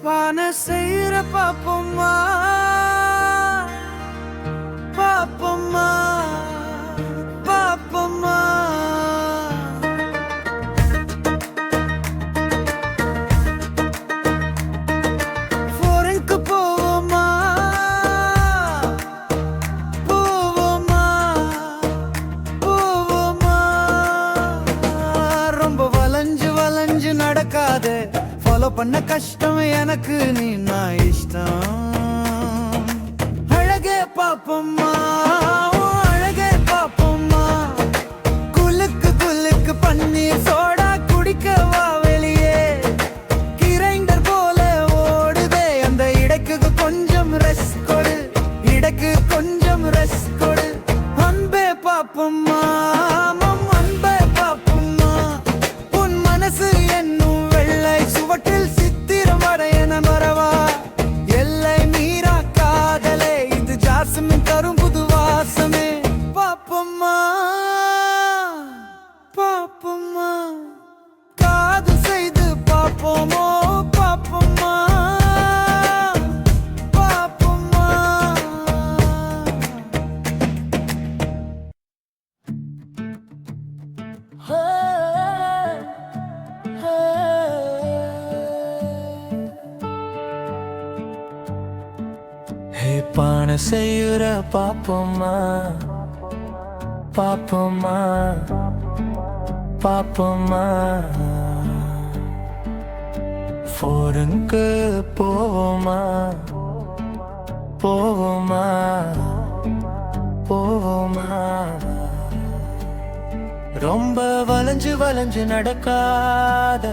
பான செய்யற பாப்போம்மா பாப்போம்மா பாப்போம்மா. ஃபாரின்க்கு போவோமா போவோமா போவோமா. ரொம்ப வளைஞ்சு வளைஞ்சு நடக்காதே, ஃபாலோ பண்ண கஷ்டம் எனக்கு நீ நான் இஷ்டம். அழகே பாப்போம்மா அழகே பாப்போம்மா. குலுக்கு குலுக்கு பன்னீர் சோடா குடிக்கவா வெளியே. கிரைண்டர் போல ஓடுதே அந்த இடக்கு கொஞ்சம் ரெஸ்ட் கொடு, இடக்கு கொஞ்சம் ரெஸ்ட் கொடு. அன்பே பாப்போம்மா அன்பே பாப்போம்மா. உன் மனசு என்னும் வெள்ளை சுவற்றில் சித்திரம் வரையன மறவா. எல்லை மீறா காதலே இது ஜாஸ்மின் தரும் புது வாசமே. பாப்போம்மா பாப்போம்மா. காது செய்து பாப்போமோ பாப்போம்மா பாப்போம்மா. பான செய்யுற பாப்போம்மா பாப்போம்மா பாப்போம்மா. ஃபாரின்க்கு போவோமா போவோமா போவோமா. ரொம்ப வளைஞ்சு வளைஞ்சு நடக்காத,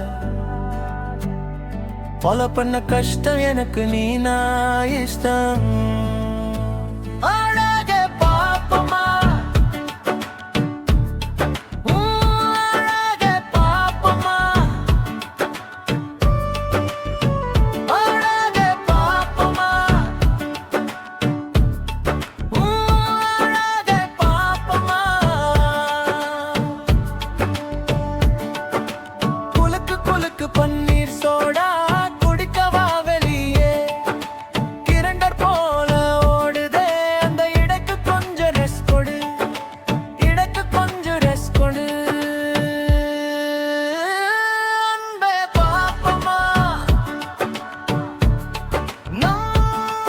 ஃபாலோ பண்ண கஷ்டம் எனக்கு நீ நான் இஷ்டம். அழகே பாப்போம்மா அழகே பாப்போம்மா அழகே பாப்போம்மா அழகே பாப்போம்மா. குலுக்கு குலுக்கு பன்னீர் சோடா குடிக்கவா வெளியே. கிரண்டர் போல ஓடுதே அந்த இடக்கு கொஞ்சம் ரெஸ்ட் கொடு, இடக்கு கொஞ்சம் ரெஸ்ட் கொடு. அன்பே பாப்போம்மா நம்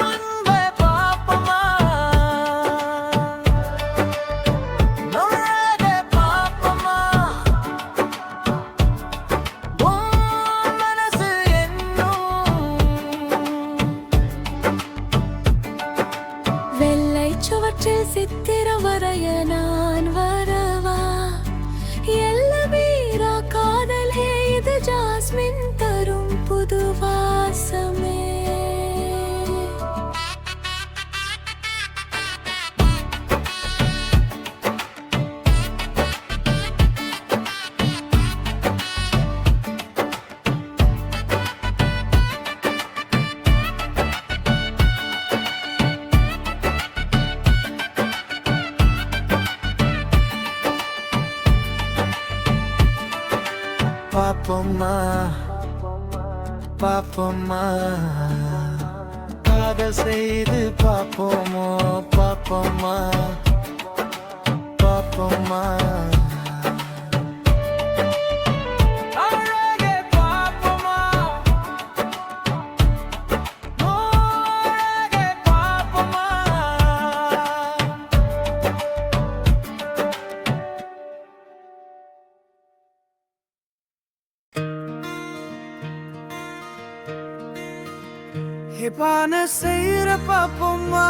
அன்பே பாப்போம்மா. அழகே பாப்போம்மா உன் மனசு என்னும் வெள்ளை சுவற்றில் சித்திரம் வரைய நான் வரவா. எல்லமீரா காதலே இது ஜாஸ்மின் தரும் புது வாசமே. பாப்போம்மா பாப்போம்மா. காதல் செய்து பாப்போமோ பாப்போம்மா பாப்போம்மா. அழகே பாப்போம்மா அழகே பாப்போம்மா. பான செய்யற பாப்போம்மா